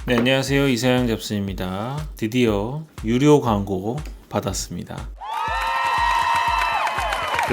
네, 안녕하세요. 이사영 잡스입니다. 드디어 유료 광고 받았습니다.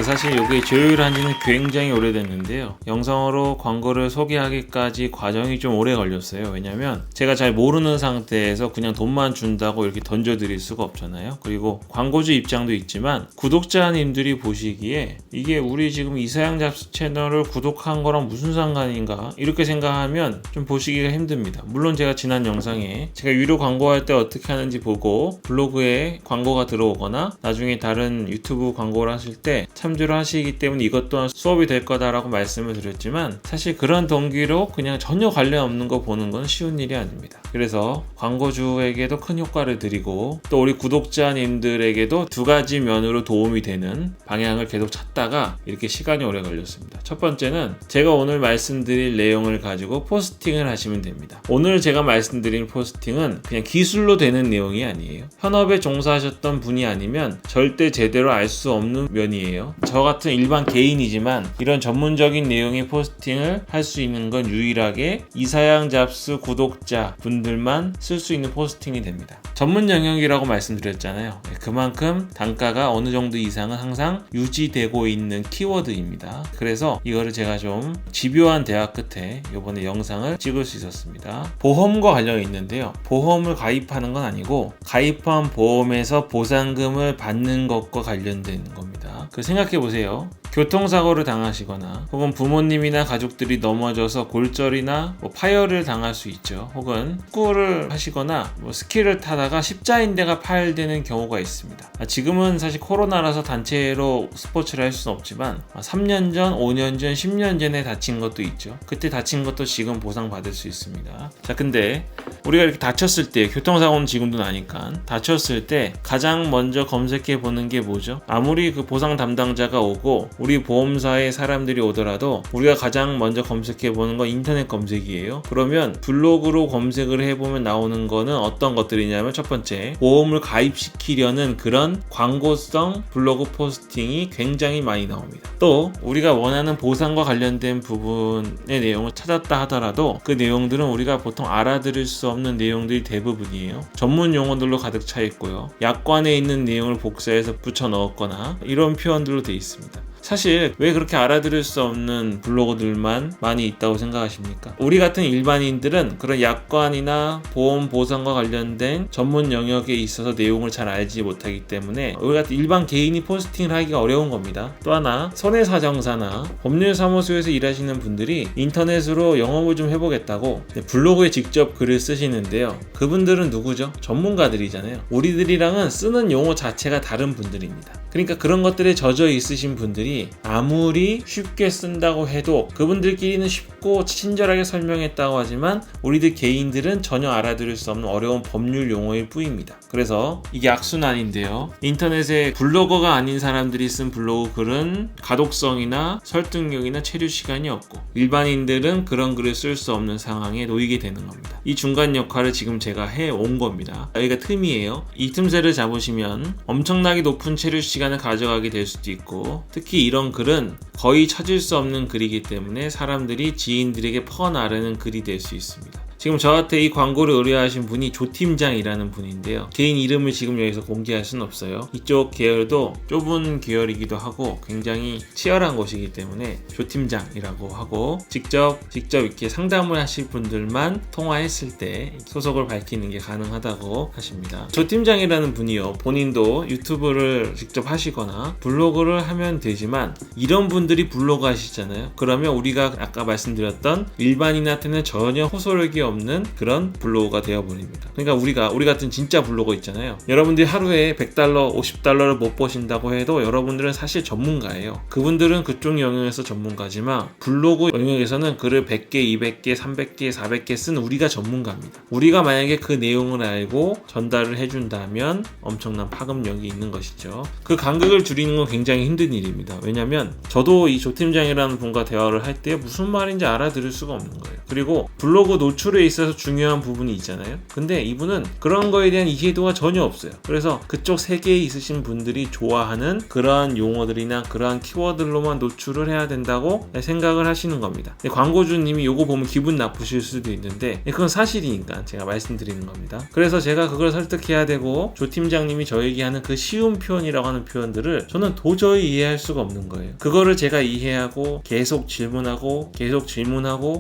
사실 이게 조율한 지는 굉장히 오래됐는데요. 영상으로 광고를 소개하기까지 과정이 좀 오래 걸렸어요. 왜냐면 제가 잘 모르는 상태에서 그냥 돈만 준다고 이렇게 던져드릴 수가 없잖아요. 그리고 광고주 입장도 있지만 구독자님들이 보시기에 이게 우리 지금 이사영 잡스 채널을 구독한 거랑 무슨 상관인가 이렇게 생각하면 좀 보시기가 힘듭니다. 물론 제가 지난 영상에 제가 유료 광고할 때 어떻게 하는지 보고 블로그에 광고가 들어오거나 나중에 다른 유튜브 광고를 하실 때 참조를 하시기 때문에 이것 또한 수업이 될 거다라고 말씀을 드렸지만 사실 그런 동기로 그냥 전혀 관련 없는 거 보는 건 쉬운 일이 아닙니다. 그래서 광고주에게도 큰 효과를 드리고 또 우리 구독자님들에게도 두 가지 면으로 도움이 되는 방향을 계속 찾다가 이렇게 시간이 오래 걸렸습니다. 첫 번째는 제가 오늘 말씀드릴 내용을 가지고 포스팅을 하시면 됩니다. 오늘 제가 말씀드린 포스팅은 그냥 기술로 되는 내용이 아니에요. 현업에 종사하셨던 분이 아니면 절대 제대로 알 수 없는 면이에요. 저 같은 일반 개인이지만 이런 전문적인 내용의 포스팅을 할 수 있는 건 유일하게 이사영 잡스 구독자 분들만 쓸 수 있는 포스팅이 됩니다. 전문 영역이라고 말씀드렸잖아요. 그만큼 단가가 어느 정도 이상은 항상 유지되고 있는 키워드입니다. 그래서 이거를 제가 좀 집요한 대화 끝에 이번에 영상을 찍을 수 있었습니다. 보험과 관련이 있는데요. 보험을 가입하는 건 아니고 가입한 보험에서 보상금을 받는 것과 관련된 겁니다. 생각해 보세요. 교통사고를 당하시거나 혹은 부모님이나 가족들이 넘어져서 골절이나 파열을 당할 수 있죠. 혹은 축구를 하시거나 스키를 타다가 십자인대가 파열되는 경우가 있습니다. 지금은 사실 코로나라서 단체로 스포츠를 할 수는 없지만 3년 전, 5년 전, 10년 전에 다친 것도 있죠. 그때 다친 것도 지금 보상받을 수 있습니다. 자, 근데 우리가 이렇게 다쳤을 때, 교통사고는 지금도 나니까 다쳤을 때 가장 먼저 검색해 보는 게 뭐죠? 아무리 그 보상 담당자가 오고 우리 보험사의 사람들이 오더라도 우리가 가장 먼저 검색해 보는 건 인터넷 검색이에요. 그러면 블로그로 검색을 해보면 나오는 거는 어떤 것들이냐면 첫 번째, 보험을 가입시키려는 그런 광고성 블로그 포스팅이 굉장히 많이 나옵니다. 또 우리가 원하는 보상과 관련된 부분의 내용을 찾았다 하더라도 그 내용들은 우리가 보통 알아들을 수 없는 내용들이 대부분이에요. 전문 용어들로 가득 차 있고요. 약관에 있는 내용을 복사해서 붙여 넣었거나 이런 표현들로 되어 있습니다. 사실 왜 그렇게 알아들을 수 없는 블로그들만 많이 있다고 생각하십니까? 우리 같은 일반인들은 그런 약관이나 보험 보상과 관련된 전문 영역에 있어서 내용을 잘 알지 못하기 때문에 우리 같은 일반 개인이 포스팅을 하기가 어려운 겁니다. 또 하나, 손해사정사나 법률사무소에서 일하시는 분들이 인터넷으로 영업을 좀 해보겠다고 블로그에 직접 글을 쓰시는데요. 그분들은 누구죠? 전문가들이잖아요. 우리들이랑은 쓰는 용어 자체가 다른 분들입니다. 그러니까 그런 것들에 젖어 있으신 분들이 아무리 쉽게 쓴다고 해도 그분들끼리는 쉽고 친절하게 설명했다고 하지만 우리들 개인들은 전혀 알아들을 수 없는 어려운 법률 용어일 뿐입니다. 그래서 이게 악순환인데요. 인터넷에 블로거가 아닌 사람들이 쓴 블로그 글은 가독성이나 설득력이나 체류 시간이 없고 일반인들은 그런 글을 쓸 수 없는 상황에 놓이게 되는 겁니다. 이 중간 역할을 지금 제가 해온 겁니다. 여기가 틈이에요. 이 틈새를 잡으시면 엄청나게 높은 체류 시간을 가져가게 될 수도 있고 특히 이런 글은 거의 찾을 수 없는 글이기 때문에 사람들이 지인들에게 퍼나르는 글이 될 수 있습니다. 지금 저한테 이 광고를 의뢰하신 분이 조팀장이라는 분인데요. 개인 이름을 지금 여기서 공개할 수는 없어요. 이쪽 계열도 좁은 계열이기도 하고 굉장히 치열한 곳이기 때문에 조팀장이라고 하고 직접 이렇게 상담을 하실 분들만 통화했을 때 소속을 밝히는 게 가능하다고 하십니다. 조팀장이라는 분이요. 본인도 유튜브를 직접 하시거나 블로그를 하면 되지만 이런 분들이 블로그 하시잖아요. 그러면 우리가 아까 말씀드렸던 일반인한테는 전혀 호소력이 없는 그런 블로거가 되어버립니다. 그러니까 우리 같은 진짜 블로거 있잖아요. 여러분들이 하루에 $100, $50를 못 버신다고 해도 여러분들은 사실 전문가예요. 그분들은 그쪽 영역에서 전문가지만 블로그 영역에서는 글을 100개, 200개, 300개, 400개 쓴 우리가 전문가입니다. 우리가 만약에 그 내용을 알고 전달을 해준다면 엄청난 파급력이 있는 것이죠. 그 간극을 줄이는 건 굉장히 힘든 일입니다. 왜냐면 저도 이 조팀장이라는 분과 대화를 할 때 무슨 말인지 알아들을 수가 없는 거예요. 그리고 블로그 노출에 투자에 있어서 중요한 부분이 있잖아요. 근데 이분은 그런 거에 대한 이해도가 전혀 없어요. 그래서 그쪽 세계에 있으신 분들이 좋아하는 그러한 용어들이나 그러한 키워드로만 노출을 해야 된다고 생각을 하시는 겁니다. 광고주님이 요거 보면 기분 나쁘실 수도 있는데 그건 사실이니까 제가 말씀드리는 겁니다. 그래서 제가 그걸 설득해야 되고 조 팀장님이 저에게 하는 그 쉬운 표현이라고 하는 표현들을 저는 도저히 이해할 수가 없는 거예요. 그거를 제가 이해하고 계속 질문하고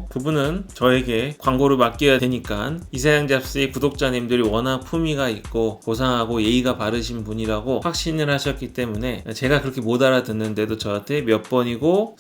그분은 저에게 광고를 맡겨야 되니까 이사양 잡스의 구독자님들이 워낙 품위가 있고 고상하고 예의가 바르신 분이라고 확신을 하셨기 때문에 제가 그렇게 못 알아듣는데도 저한테 몇 번이고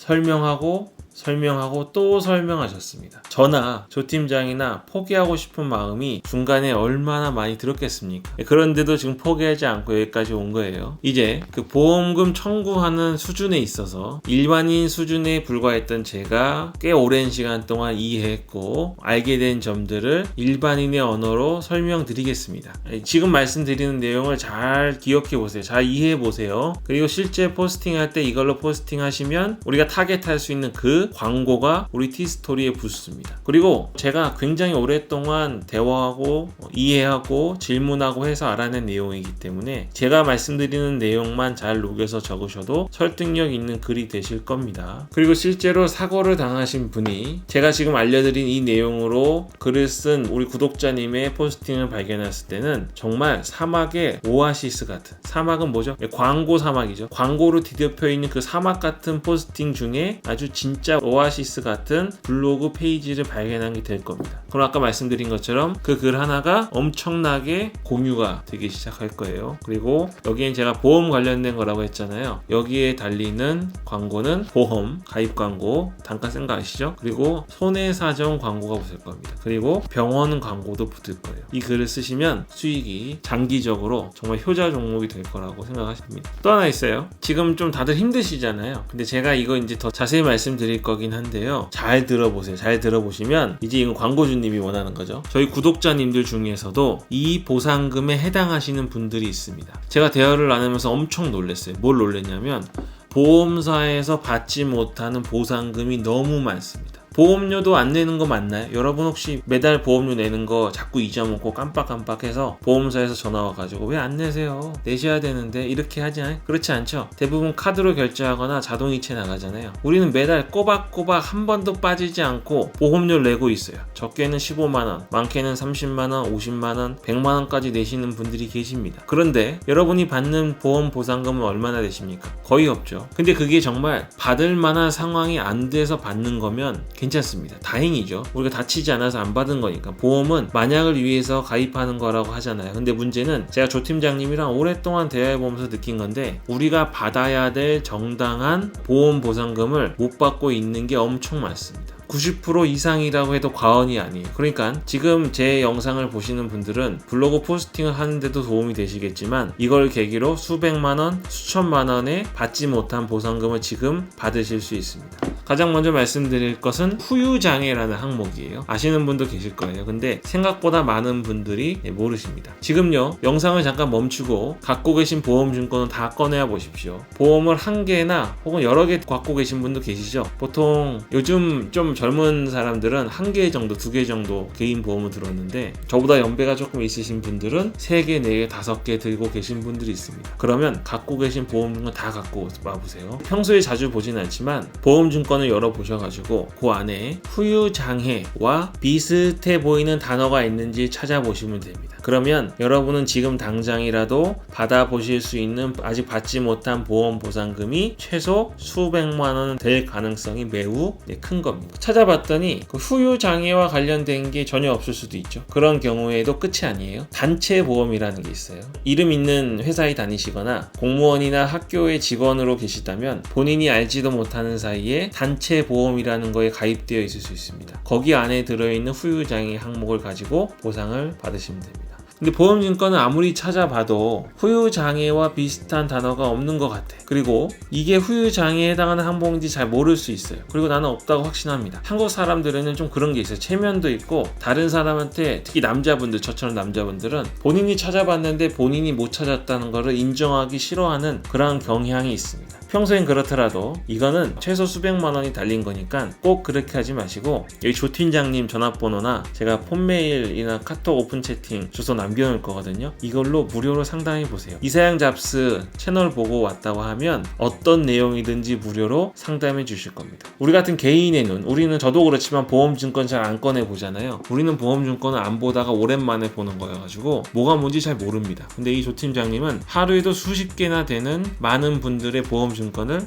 설명하고 또 설명하셨습니다. 저나 조 팀장이나 포기하고 싶은 마음이 중간에 얼마나 많이 들었겠습니까? 그런데도 지금 포기하지 않고 여기까지 온 거예요. 이제 그 보험금 청구하는 수준에 있어서 일반인 수준에 불과했던 제가 꽤 오랜 시간 동안 이해했고 알게 된 점들을 일반인의 언어로 설명드리겠습니다. 지금 말씀드리는 내용을 잘 기억해 보세요. 잘 이해해 보세요. 그리고 실제 포스팅할 때 이걸로 포스팅하시면 우리가 타겟할 수 있는 그 광고가 우리 티스토리에 붙습니다. 그리고 제가 굉장히 오랫동안 대화하고 이해하고 질문하고 해서 알아낸 내용이기 때문에 제가 말씀드리는 내용만 잘 녹여서 적으셔도 설득력 있는 글이 되실 겁니다. 그리고 실제로 사고를 당하신 분이 제가 지금 알려드린 이 내용으로 글을 쓴 우리 구독자님의 포스팅을 발견했을 때는 정말 사막의 오아시스 같은, 사막은 뭐죠? 광고 사막이죠. 광고로 뒤덮여 있는 그 사막 같은 포스팅 중에 아주 진짜 오아시스 같은 블로그 페이지를 발견한 게 될 겁니다. 그럼 아까 말씀드린 것처럼 그 글 하나가 엄청나게 공유가 되기 시작할 거예요. 그리고 여기엔 제가 보험 관련된 거라고 했잖아요. 여기에 달리는 광고는 보험, 가입 광고, 단가 센 거 아시죠? 그리고 손해사정 광고가 붙을 겁니다. 그리고 병원 광고도 붙을 거예요. 이 글을 쓰시면 수익이 장기적으로 정말 효자 종목이 될 거라고 생각하십니다. 또 하나 있어요. 지금 좀 다들 힘드시잖아요. 근데 제가 이거 이제 더 자세히 말씀드릴 거긴 한데요. 잘 들어보세요. 잘 들어보시면 이제 이건 광고주님이 원하는 거죠. 저희 구독자님들 중에서도 이 보상금에 해당하시는 분들이 있습니다. 제가 대화를 나누면서 엄청 놀랐어요. 뭘 놀랐냐면 보험사에서 받지 못하는 보상금이 너무 많습니다. 보험료도 안 내는 거 맞나요? 여러분 혹시 매달 보험료 내는 거 자꾸 잊어먹고 깜빡깜빡해서 보험사에서 전화 와가지고 왜 안 내세요? 내셔야 되는데 이렇게 하지 않아요? 그렇지 않죠? 대부분 카드로 결제하거나 자동이체 나가잖아요. 우리는 매달 꼬박꼬박 한 번도 빠지지 않고 보험료를 내고 있어요. 적게는 15만원, 많게는 30만원, 50만원, 100만원까지 내시는 분들이 계십니다. 그런데 여러분이 받는 보험 보상금은 얼마나 되십니까? 거의 없죠. 근데 그게 정말 받을 만한 상황이 안 돼서 받는 거면 괜찮습니다. 다행이죠. 우리가 다치지 않아서 안 받은 거니까. 보험은 만약을 위해서 가입하는 거라고 하잖아요. 근데 문제는 제가 조 팀장님이랑 오랫동안 대화해보면서 느낀 건데 우리가 받아야 될 정당한 보험 보상금을 못 받고 있는 게 엄청 많습니다. 90% 이상이라고 해도 과언이 아니에요. 그러니까 지금 제 영상을 보시는 분들은 블로그 포스팅을 하는데도 도움이 되시겠지만 이걸 계기로 수백만원, 수천만원의 받지 못한 보상금을 지금 받으실 수 있습니다. 가장 먼저 말씀드릴 것은 후유장애라는 항목이에요. 아시는 분도 계실 거예요. 근데 생각보다 많은 분들이 모르십니다. 지금요, 영상을 잠깐 멈추고 갖고 계신 보험증권은 다 꺼내야 보십시오. 보험을 한 개나 혹은 여러 개 갖고 계신 분도 계시죠? 보통 요즘 좀 젊은 사람들은 한 개 정도, 두 개 정도 개인 보험을 들었는데 저보다 연배가 조금 있으신 분들은 3개, 4개, 5개 들고 계신 분들이 있습니다. 그러면 갖고 계신 보험증권 다 갖고 와보세요. 평소에 자주 보진 않지만 보험증권을 열어보셔가지고 그 안에 후유장애와 비슷해 보이는 단어가 있는지 찾아보시면 됩니다. 그러면 여러분은 지금 당장이라도 받아보실 수 있는 아직 받지 못한 보험 보상금이 최소 수백만 원 될 가능성이 매우 큰 겁니다. 찾아봤더니 그 후유장애와 관련된 게 전혀 없을 수도 있죠. 그런 경우에도 끝이 아니에요. 단체 보험이라는 게 있어요. 이름 있는 회사에 다니시거나 공무원이나 학교의 직원으로 계시다면 본인이 알지도 못하는 사이에 단체 보험이라는 거에 가입되어 있을 수 있습니다. 거기 안에 들어있는 후유장애 항목을 가지고 보상을 받으시면 됩니다. 근데 보험증권은 아무리 찾아봐도 후유장애와 비슷한 단어가 없는 것 같아. 그리고 이게 후유장애에 해당하는 항목인지 잘 모를 수 있어요. 그리고 나는 없다고 확신합니다. 한국 사람들에는 좀 그런 게 있어요. 체면도 있고 다른 사람한테, 특히 남자분들, 저처럼 남자분들은 본인이 찾아봤는데 본인이 못 찾았다는 거를 인정하기 싫어하는 그런 경향이 있습니다. 평소엔 그렇더라도 이거는 최소 수백만 원이 달린 거니까 꼭 그렇게 하지 마시고, 여기 조 팀장님 전화번호나 제가 폰메일이나 카톡 오픈 채팅 주소 남겨놓을 거거든요. 이걸로 무료로 상담해 보세요. 이사양 잡스 채널 보고 왔다고 하면 어떤 내용이든지 무료로 상담해 주실 겁니다. 우리 같은 개인의 눈, 우리는 저도 그렇지만 보험증권 잘 안 꺼내 보잖아요. 우리는 보험증권을 안 보다가 오랜만에 보는 거여가지고 뭐가 뭔지 잘 모릅니다. 근데 이 조 팀장님은 하루에도 수십 개나 되는 많은 분들의 보험증권을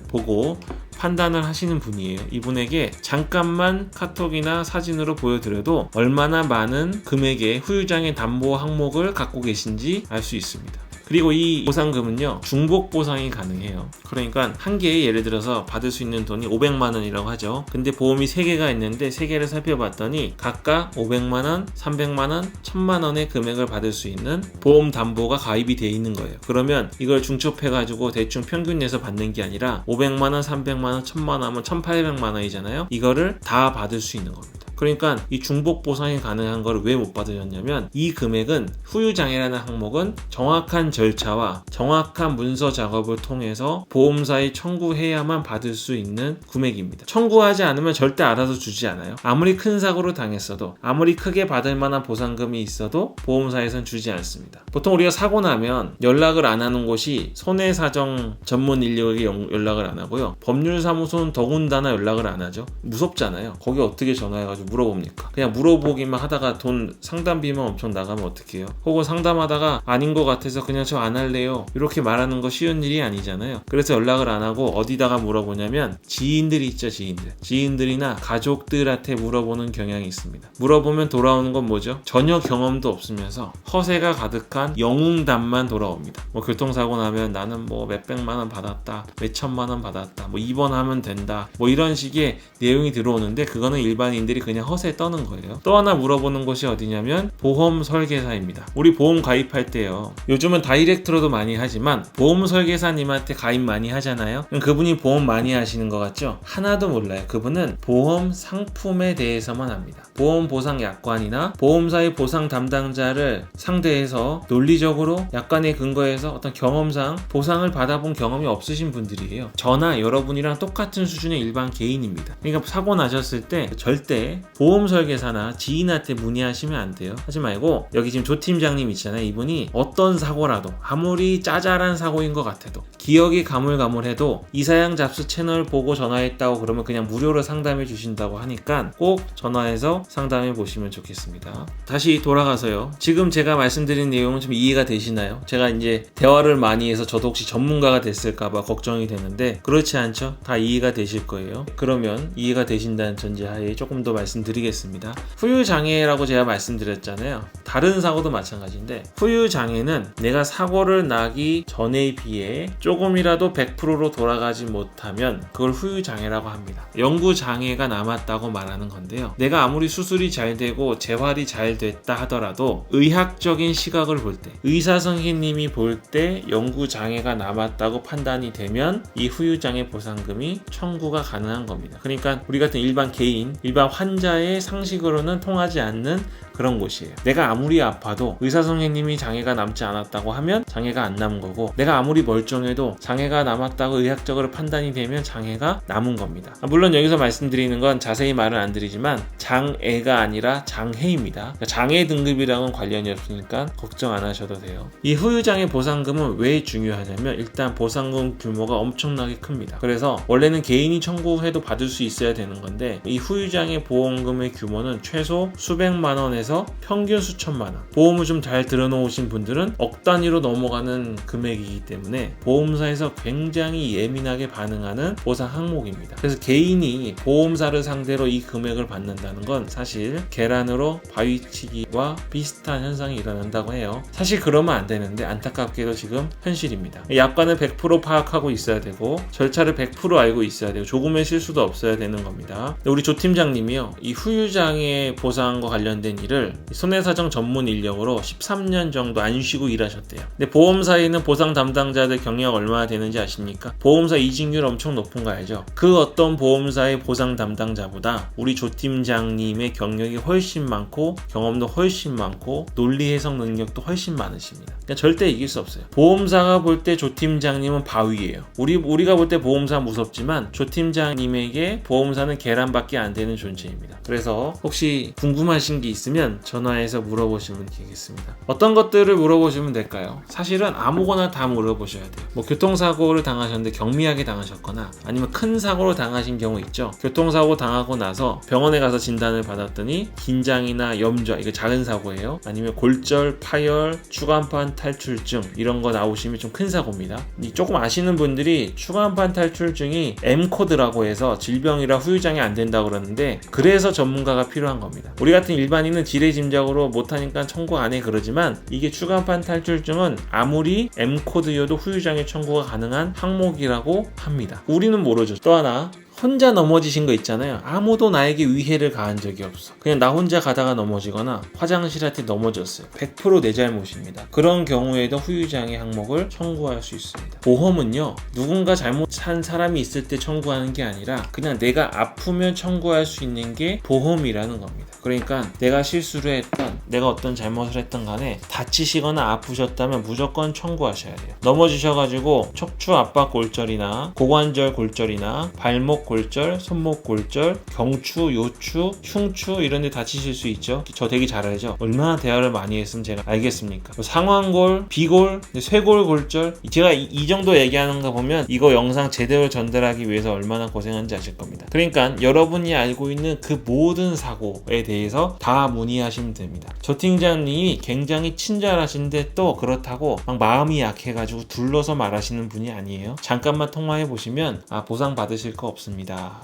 보고 판단을 하시는 분이에요. 이분에게 잠깐만 카톡이나 사진으로 보여드려도 얼마나 많은 금액의 후유장애 담보 항목을 갖고 계신지 알 수 있습니다. 그리고 이 보상금은요, 중복 보상이 가능해요. 그러니까 한 개에 예를 들어서 받을 수 있는 돈이 500만 원이라고 하죠. 근데 보험이 3개가 있는데 3개를 살펴봤더니 각각 500만 원, 300만 원, 1000만 원의 금액을 받을 수 있는 보험 담보가 가입이 돼 있는 거예요. 그러면 이걸 중첩해가지고 대충 평균 내서 받는 게 아니라 500만 원, 300만 원, 1000만 원 하면 1800만 원이잖아요. 이거를 다 받을 수 있는 겁니다. 그러니까 이 중복 보상이 가능한 걸 왜 못 받으셨냐면, 이 금액은 후유장애라는 항목은 정확한 절차와 정확한 문서 작업을 통해서 보험사에 청구해야만 받을 수 있는 금액입니다. 청구하지 않으면 절대 알아서 주지 않아요. 아무리 큰 사고를 당했어도, 아무리 크게 받을 만한 보상금이 있어도 보험사에선 주지 않습니다. 보통 우리가 사고 나면 연락을 안 하는 곳이 손해사정 전문 인력에게 연락을 안 하고요. 법률사무소는 더군다나 연락을 안 하죠. 무섭잖아요. 거기 어떻게 전화해가지고 물어봅니까? 그냥 물어보기만 하다가 돈 상담비만 엄청 나가면 어떡해요? 혹은 상담하다가 아닌 것 같아서 그냥 저 안 할래요, 이렇게 말하는 거 쉬운 일이 아니잖아요. 그래서 연락을 안 하고 어디다가 물어보냐면 지인들이 있죠. 지인들이나 가족들한테 물어보는 경향이 있습니다. 물어보면 돌아오는 건 뭐죠? 전혀 경험도 없으면서 허세가 가득한 영웅담만 돌아옵니다. 뭐 교통사고 나면 나는 뭐 몇백만 원 받았다, 몇천만 원 받았다, 뭐 입원하면 된다, 뭐 이런 식의 내용이 들어오는데, 그거는 일반인들이 그냥 허세 떠는 거예요. 또 하나 물어보는 곳이 어디냐면 보험 설계사입니다. 우리 보험 가입할 때요, 요즘은 다이렉트로도 많이 하지만 보험 설계사님한테 가입 많이 하잖아요. 그분이 보험 많이 하시는 것 같죠? 하나도 몰라요. 그분은 보험 상품에 대해서만 합니다. 보험 보상 약관이나 보험사의 보상 담당자를 상대해서 논리적으로 약관에 근거해서 어떤 경험상 보상을 받아본 경험이 없으신 분들이에요. 저나 여러분이랑 똑같은 수준의 일반 개인입니다. 그러니까 사고 나셨을 때 절대 보험 설계사나 지인한테 문의하시면 안 돼요. 하지 말고, 여기 지금 조 팀장님 있잖아요. 이분이 어떤 사고라도, 아무리 짜잘한 사고인 것 같아도, 기억이 가물가물해도 이사양 잡스 채널 보고 전화했다고 그러면 그냥 무료로 상담해 주신다고 하니까 꼭 전화해서 상담해 보시면 좋겠습니다. 다시 돌아가서요, 지금 제가 말씀드린 내용은 좀 이해가 되시나요? 제가 이제 대화를 많이 해서 저도 혹시 전문가가 됐을까봐 걱정이 되는데, 그렇지 않죠? 다 이해가 되실 거예요. 그러면 이해가 되신다는 전제하에 조금 더 말씀드리겠습니다. 후유장애라고 제가 말씀드렸잖아요. 다른 사고도 마찬가지인데, 후유장애는 내가 사고를 나기 전에 비해 조금이라도 100%로 돌아가지 못하면 그걸 후유장애라고 합니다. 영구장애가 남았다고 말하는 건데요, 내가 아무리 수술이 잘 되고 재활이 잘 됐다 하더라도 의학적인 시각을 볼 때, 의사 선생님이 볼 때 영구장애가 남았다고 판단이 되면 이 후유장애 보상금이 청구가 가능한 겁니다. 그러니까 우리 같은 일반 개인, 일반 환자의 상식으로는 통하지 않는 그런 곳이에요. 내가 아무리 아파도 의사 선생님이 장애가 남지 않았다고 하면 장애가 안 남은 거고, 내가 아무리 멀쩡해도 장애가 남았다고 의학적으로 판단이 되면 장애가 남은 겁니다. 물론 여기서 말씀드리는 건 자세히 말은 안 드리지만 장애가 아니라 장애입니다. 그러니까 장애 등급이랑은 관련이 없으니까 걱정 안 하셔도 돼요. 이 후유장애 보상금은 왜 중요하냐면, 일단 보상금 규모가 엄청나게 큽니다. 그래서 원래는 개인이 청구해도 받을 수 있어야 되는 건데, 이 후유장애 보험금의 규모는 최소 수백만 원에서 평균 수천만 원, 보험을 좀 잘 들어놓으신 분들은 억 단위로 넘어가는 금액이기 때문에 보험사에서 굉장히 예민하게 반응하는 보상 항목입니다. 그래서 개인이 보험사를 상대로 이 금액을 받는다는 건 사실 계란으로 바위치기와 비슷한 현상이 일어난다고 해요. 사실 그러면 안 되는데 안타깝게도 지금 현실입니다. 약관을 100% 파악하고 있어야 되고, 절차를 100% 알고 있어야 되고, 조금의 실수도 없어야 되는 겁니다. 우리 조 팀장님이요, 이 후유장애 보상과 관련된 일을 일을 손해사정 전문 인력으로 13년 정도 안 쉬고 일하셨대요. 근데 보험사에는 보상 담당자들 경력 얼마나 되는지 아십니까? 보험사 이직률 엄청 높은 거 알죠? 그 어떤 보험사의 보상 담당자보다 우리 조 팀장님의 경력이 훨씬 많고 경험도 훨씬 많고 논리 해석 능력도 훨씬 많으십니다. 그러니까 절대 이길 수 없어요. 보험사가 볼 때 조 팀장님은 바위예요. 우리가 볼 때 보험사 무섭지만 조 팀장님에게 보험사는 계란밖에 안 되는 존재입니다. 그래서 혹시 궁금하신 게 있으면 전화해서 물어보시면 되겠습니다. 어떤 것들을 물어보시면 될까요? 사실은 아무거나 다 물어보셔야 돼요. 뭐 교통사고를 당하셨는데 경미하게 당하셨거나 아니면 큰 사고를 당하신 경우 있죠. 교통사고 당하고 나서 병원에 가서 진단을 받았더니 긴장이나 염좌, 이거 작은 사고예요. 아니면 골절, 파열, 추간판 탈출증 이런 거 나오시면 좀 큰 사고입니다. 조금 아시는 분들이 추간판 탈출증이 M코드라고 해서 질병이라 후유장이 안 된다고 그러는데 그래서 전문가가 필요한 겁니다. 우리 같은 일반인은 지레짐작으로 못하니까 청구 안 해 그러지만 이게 추간판 탈출증은 아무리 M코드여도 후유장애 청구가 가능한 항목이라고 합니다. 우리는 모르죠. 또 하나, 혼자 넘어지신 거 있잖아요. 아무도 나에게 위해를 가한 적이 없어. 그냥 나 혼자 가다가 넘어지거나 화장실한테 넘어졌어요. 100% 내 잘못입니다. 그런 경우에도 후유장애 항목을 청구할 수 있습니다. 보험은요, 누군가 잘못한 사람이 있을 때 청구하는 게 아니라 그냥 내가 아프면 청구할 수 있는 게 보험이라는 겁니다. 그러니까 내가 실수를 했던, 내가 어떤 잘못을 했던 간에 다치시거나 아프셨다면 무조건 청구하셔야 돼요. 넘어지셔가지고 척추 압박 골절이나 고관절 골절이나 발목 골절, 손목 골절, 경추, 요추, 흉추 이런 데 다치실 수 있죠. 저 되게 잘 알죠. 얼마나 대화를 많이 했으면 제가 알겠습니까? 상완골, 비골, 쇄골 골절, 제가 이 정도 얘기하는 거 보면 이거 영상 제대로 전달하기 위해서 얼마나 고생한지 아실 겁니다. 그러니까 여러분이 알고 있는 그 모든 사고에 대해서 다 문의하시면 됩니다. 조 팀장님이 굉장히 친절하신데 또 그렇다고 막 마음이 약해가지고 둘러서 말하시는 분이 아니에요. 잠깐만 통화해 보시면 보상 받으실 거 없습니다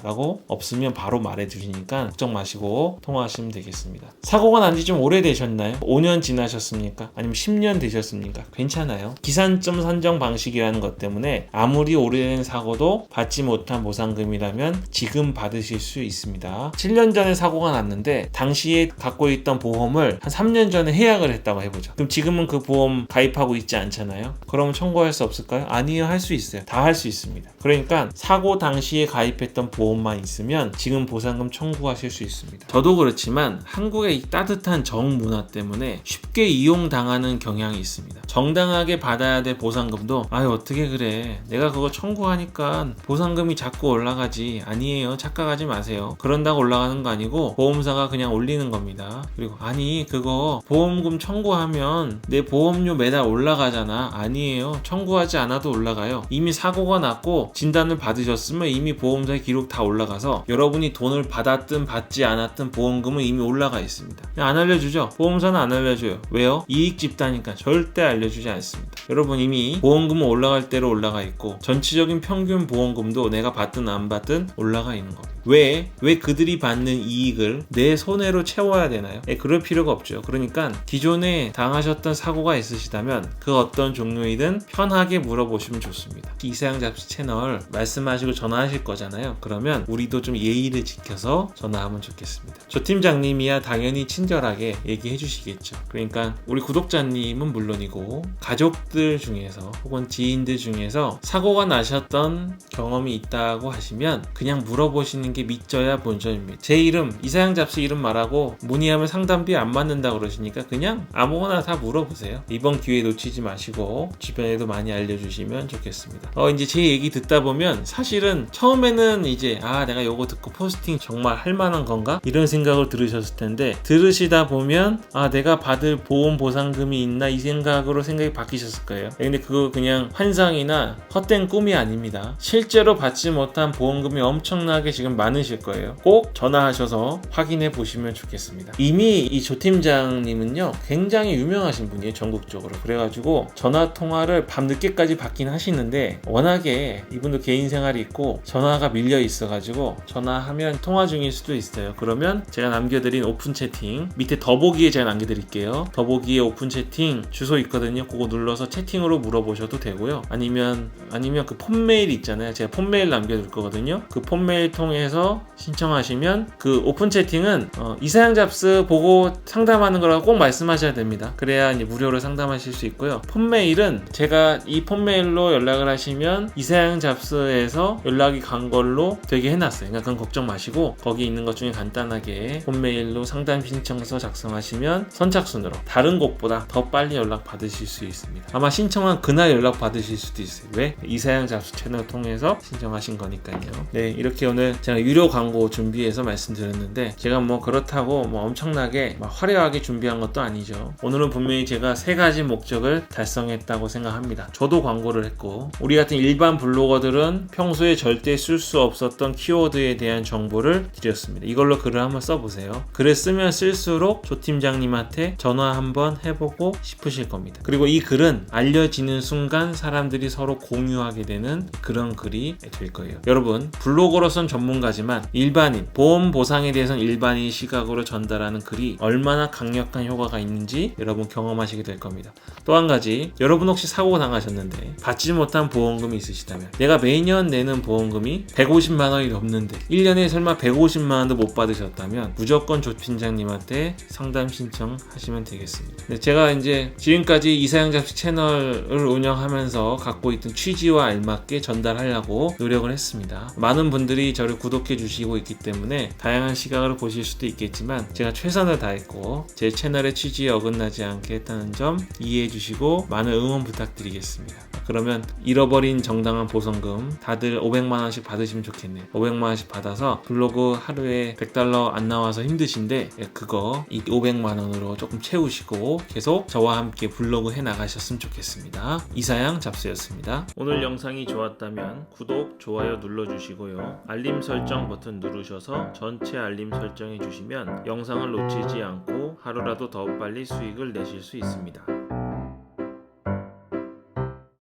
라고, 없으면 바로 말해 주시니까 걱정 마시고 통화하시면 되겠습니다. 사고가 난 지 좀 오래되셨나요? 5년 지나셨습니까? 아니면 10년 되셨습니까? 괜찮아요. 기산점 산정 방식이라는 것 때문에 아무리 오래된 사고도 받지 못한 보상금이라면 지금 받으실 수 있습니다. 7년 전에 사고가 났는데 당시에 갖고 있던 보험을 한 3년 전에 해약을 했다고 해보죠. 그럼 지금은 그 보험 가입하고 있지 않잖아요. 그러면 청구할 수 없을까요? 아니요, 할 수 있어요. 다 할 수 있습니다. 그러니까 사고 당시에 가입했던 보험만 있으면 지금 보상금 청구하실 수 있습니다. 저도 그렇지만 한국의 이 따뜻한 정문화 때문에 쉽게 이용당하는 경향이 있습니다. 정당하게 받아야 될 보상금도 어떻게 그래, 내가 그거 청구하니까 보상금이 자꾸 올라가지. 아니에요, 착각하지 마세요. 그런다고 올라가는 거 아니고 보험사가 그냥 올리는 겁니다. 그리고 그거 보험금 청구하면 내 보험료 매달 올라가잖아. 아니에요, 청구하지 않아도 올라가요. 이미 사고가 났고 진단을 받으셨으면 이미 보험사의 기록 다 올라가서 여러분이 돈을 받았든 받지 않았든 보험금은 이미 올라가 있습니다. 안 알려주죠? 보험사는 안 알려줘요. 왜요? 이익 집단이니까 절대 알려주지 않습니다. 여러분 이미 보험금은 올라갈 대로 올라가 있고 전체적인 평균 보험금도 내가 받든 안 받든 올라가 있는 겁니다. 왜 그들이 받는 이익을 내 손해로 채워야 되나요? 그럴 필요가 없죠. 그러니까 기존에 당하셨던 사고가 있으시다면 그 어떤 종류이든 편하게 물어보시면 좋습니다. 이사양 잡지 채널 말씀하시고 전화하실 거잖아요. 그러면 우리도 좀 예의를 지켜서 전화하면 좋겠습니다. 조 팀장님이야 당연히 친절하게 얘기해 주시겠죠. 그러니까 우리 구독자님은 물론이고 가족들 중에서 혹은 지인들 중에서 사고가 나셨던 경험이 있다고 하시면 그냥 물어보시는 게 믿져야 본전입니다. 제 이름, 이사양 잡지 이름 말하고 문의하면 상담비 안 받는다 그러시니까 그냥 아무거나 다 물어보세요. 이번 기회 놓치지 마시고 주변에도 많이 알려주시면 좋겠습니다. 이제 제 얘기 듣다 보면 사실은 처음에는 이제 내가 요거 듣고 포스팅 정말 할 만한 건가? 이런 생각을 들으셨을 텐데 들으시다 보면 내가 받을 보험 보상금이 있나? 이 생각으로 생각이 바뀌셨을 거예요. 근데 그거 그냥 환상이나 헛된 꿈이 아닙니다. 실제로 받지 못한 보험금이 엄청나게 지금 많으실 거예요. 꼭 전화하셔서 확인해 보시면 좋겠습니다. 이미 이 조 팀장님은요 굉장히 유명하신 분이에요, 전국적으로. 그래가지고 전화 통화를 밤늦게까지 받긴 하시는데 워낙에 이분도 개인 생활이 있고 전화가 밀려 있어가지고 전화하면 통화 중일 수도 있어요. 그러면 제가 남겨드린 오픈 채팅 밑에 더보기에 제가 남겨드릴게요. 더보기에 오픈 채팅 주소 있거든요. 그거 눌러서 채팅으로 물어보셔도 되고요. 아니면 그 폰메일 있잖아요. 제가 폰메일 남겨둘 거거든요. 그 폰메일 통해서 통해서 신청하시면 그 오픈 채팅은 이사양 잡스 보고 상담하는 거라고 꼭 말씀하셔야 됩니다. 그래야 이제 무료로 상담하실 수 있고요. 폰메일은 제가 이 폰메일로 연락을 하시면 이사양 잡스에서 연락이 간 걸로 되게 해놨어요. 그러니까 그건 걱정 마시고 거기 있는 것 중에 간단하게 폰메일로 상담 신청서 작성하시면 선착순으로 다른 곳보다 더 빨리 연락 받으실 수 있습니다. 아마 신청한 그날 연락 받으실 수도 있어요. 왜? 이사양 잡스 채널 통해서 신청하신 거니까요. 네, 이렇게 오늘 제가 유료 광고 준비해서 말씀드렸는데 제가 뭐 그렇다고 뭐 엄청나게 막 화려하게 준비한 것도 아니죠. 오늘은 분명히 제가 3가지 목적을 달성했다고 생각합니다. 저도 광고를 했고 우리 같은 일반 블로거들은 평소에 절대 쓸 수 없었던 키워드에 대한 정보를 드렸습니다. 이걸로 글을 한번 써보세요. 글을 쓰면 쓸수록 조 팀장님한테 전화 한번 해보고 싶으실 겁니다. 그리고 이 글은 알려지는 순간 사람들이 서로 공유하게 되는 그런 글이 될 거예요. 여러분, 블로거로선 전문가지만 일반인, 보험 보상에 대해서는 일반인 시각으로 전달하는 글이 얼마나 강력한 효과가 있는지 여러분 경험하시게 될 겁니다. 또 한 가지, 여러분 혹시 사고 당하셨는데 받지 못한 보험금이 있으시다면 내가 매년 내는 보험금이 150만 원이 넘는데 1년에 설마 150만 원도 못 받으셨다면 무조건 조 팀장님한테 상담 신청하시면 되겠습니다. 네, 제가 이제 지금까지 이사양 잡스 채널을 운영하면서 갖고 있던 취지와 알맞게 전달하려고 노력을 했습니다. 많은 분들이 저를 구독해 주시고 있기 때문에 다양한 시각으로 보실 수도 있겠지만 제가 최선을 다했고 제 채널의 취지에 어긋나지 않게 했다는 점 이해해 주시고 많은 응원 부탁드리겠습니다. 그러면 잃어버린 정당한 보상금 다들 500만 원씩 받으시면 좋겠네요. 500만 원씩 받아서 블로그 하루에 100달러 안 나와서 힘드신데 그거 이 500만 원으로 조금 채우시고 계속 저와 함께 블로그 해 나가셨으면 좋겠습니다. 이사양 잡스였습니다. 오늘 영상이 좋았다면 구독, 좋아요 눌러주시고요. 알림 설정 버튼 누르셔서 전체 알림 설정해 주시면 영상을 놓치지 않고 하루라도 더 빨리 수익을 내실 수 있습니다.